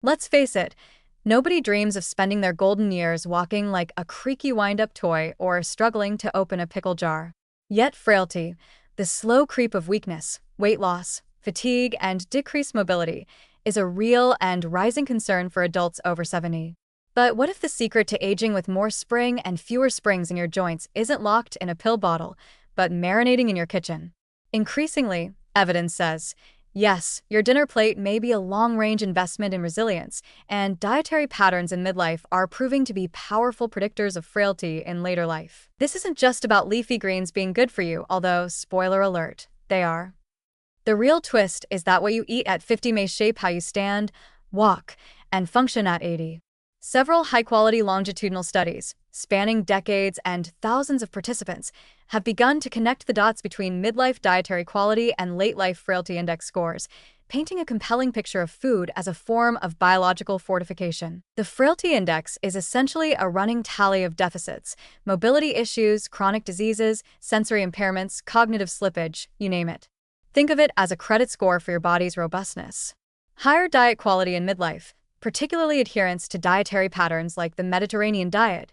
Let's face it, nobody dreams of spending their golden years walking like a creaky wind-up toy or struggling to open a pickle jar. Yet frailty, the slow creep of weakness, weight loss, fatigue, and decreased mobility, is a real and rising concern for adults over 70. But what if the secret to aging with more spring and fewer springs in your joints isn't locked in a pill bottle, but marinating in your kitchen? Increasingly, evidence says, yes, your dinner plate may be a long-range investment in resilience, and dietary patterns in midlife are proving to be powerful predictors of frailty in later life. This isn't just about leafy greens being good for you, although, spoiler alert, they are. The real twist is that what you eat at 50 may shape how you stand, walk, and function at 80. Several high-quality longitudinal studies, spanning decades and thousands of participants, have begun to connect the dots between midlife dietary quality and late-life frailty index scores, painting a compelling picture of food as a form of biological fortification. The frailty index is essentially a running tally of deficits, mobility issues, chronic diseases, sensory impairments, cognitive slippage, you name it. Think of it as a credit score for your body's robustness. Higher diet quality in midlife, particularly adherence to dietary patterns like the Mediterranean diet,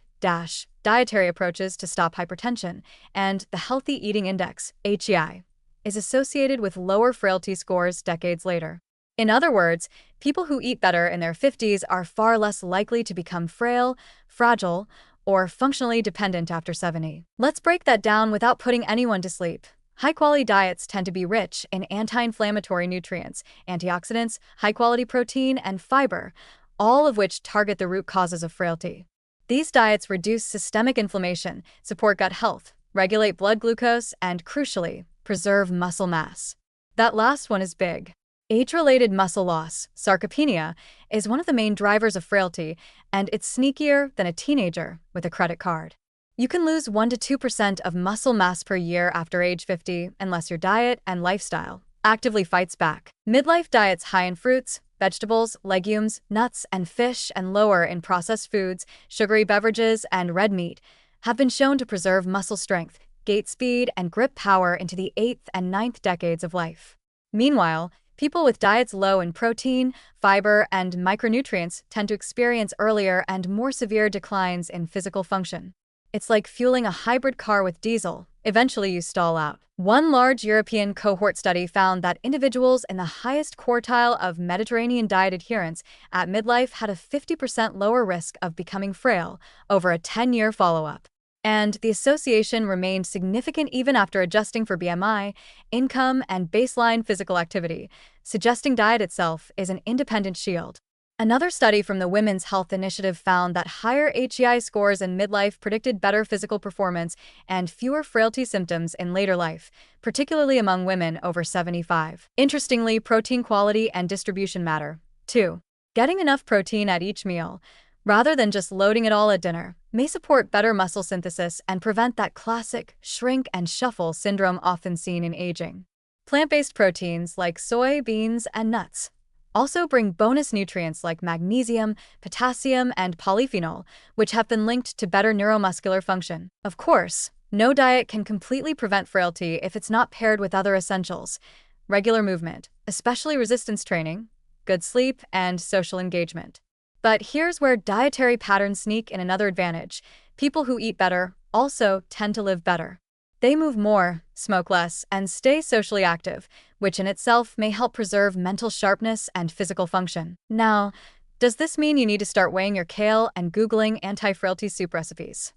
dietary approaches to stop hypertension, and the Healthy Eating Index, HEI, is associated with lower frailty scores decades later. In other words, people who eat better in their 50s are far less likely to become frail, fragile, or functionally dependent after 70. Let's break that down without putting anyone to sleep. High-quality diets tend to be rich in anti-inflammatory nutrients, antioxidants, high-quality protein, and fiber, all of which target the root causes of frailty. These diets reduce systemic inflammation, support gut health, regulate blood glucose, and, crucially, preserve muscle mass. That last one is big. Age-related muscle loss, sarcopenia, is one of the main drivers of frailty, and it's sneakier than a teenager with a credit card. You can lose 1 to 2% of muscle mass per year after age 50 unless your diet and lifestyle actively fights back. Midlife diets high in fruits, vegetables, legumes, nuts, and fish, and lower in processed foods, sugary beverages, and red meat have been shown to preserve muscle strength, gait speed, and grip power into the 8th and 9th decades of life. Meanwhile, people with diets low in protein, fiber, and micronutrients tend to experience earlier and more severe declines in physical function. It's like fueling a hybrid car with diesel. Eventually you stall out. One large European cohort study found that individuals in the highest quartile of Mediterranean diet adherence at midlife had a 50% lower risk of becoming frail over a 10-year follow-up. And the association remained significant even after adjusting for BMI, income, and baseline physical activity, suggesting diet itself is an independent shield. Another study from the Women's Health Initiative found that higher HEI scores in midlife predicted better physical performance and fewer frailty symptoms in later life, particularly among women over 75. Interestingly, protein quality and distribution matter, too. Getting enough protein at each meal, rather than just loading it all at dinner, may support better muscle synthesis and prevent that classic shrink and shuffle syndrome often seen in aging. Plant-based proteins like soy, beans, and nuts also bring bonus nutrients like magnesium, potassium, and polyphenol, which have been linked to better neuromuscular function. Of course, no diet can completely prevent frailty if it's not paired with other essentials: regular movement, especially resistance training, good sleep, and social engagement. But here's where dietary patterns sneak in another advantage. People who eat better also tend to live better. They move more, smoke less, and stay socially active, which in itself may help preserve mental sharpness and physical function. Now, does this mean you need to start weighing your kale and Googling anti-frailty soup recipes?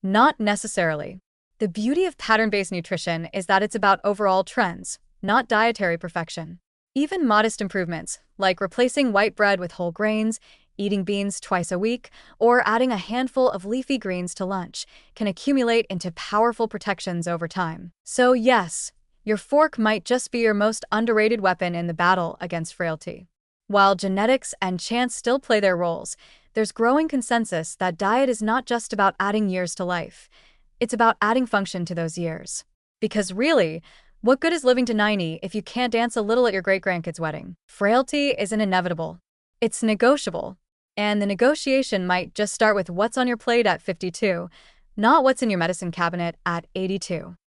Not necessarily. The beauty of pattern-based nutrition is that it's about overall trends, not dietary perfection. Even modest improvements, like replacing white bread with whole grains, eating beans twice a week, or adding a handful of leafy greens to lunch, can accumulate into powerful protections over time. So yes, your fork might just be your most underrated weapon in the battle against frailty. While genetics and chance still play their roles, there's growing consensus that diet is not just about adding years to life. It's about adding function to those years. Because really, what good is living to 90 if you can't dance a little at your great-grandkid's wedding? Frailty isn't inevitable. It's negotiable. And the negotiation might just start with what's on your plate at 52, not what's in your medicine cabinet at 82.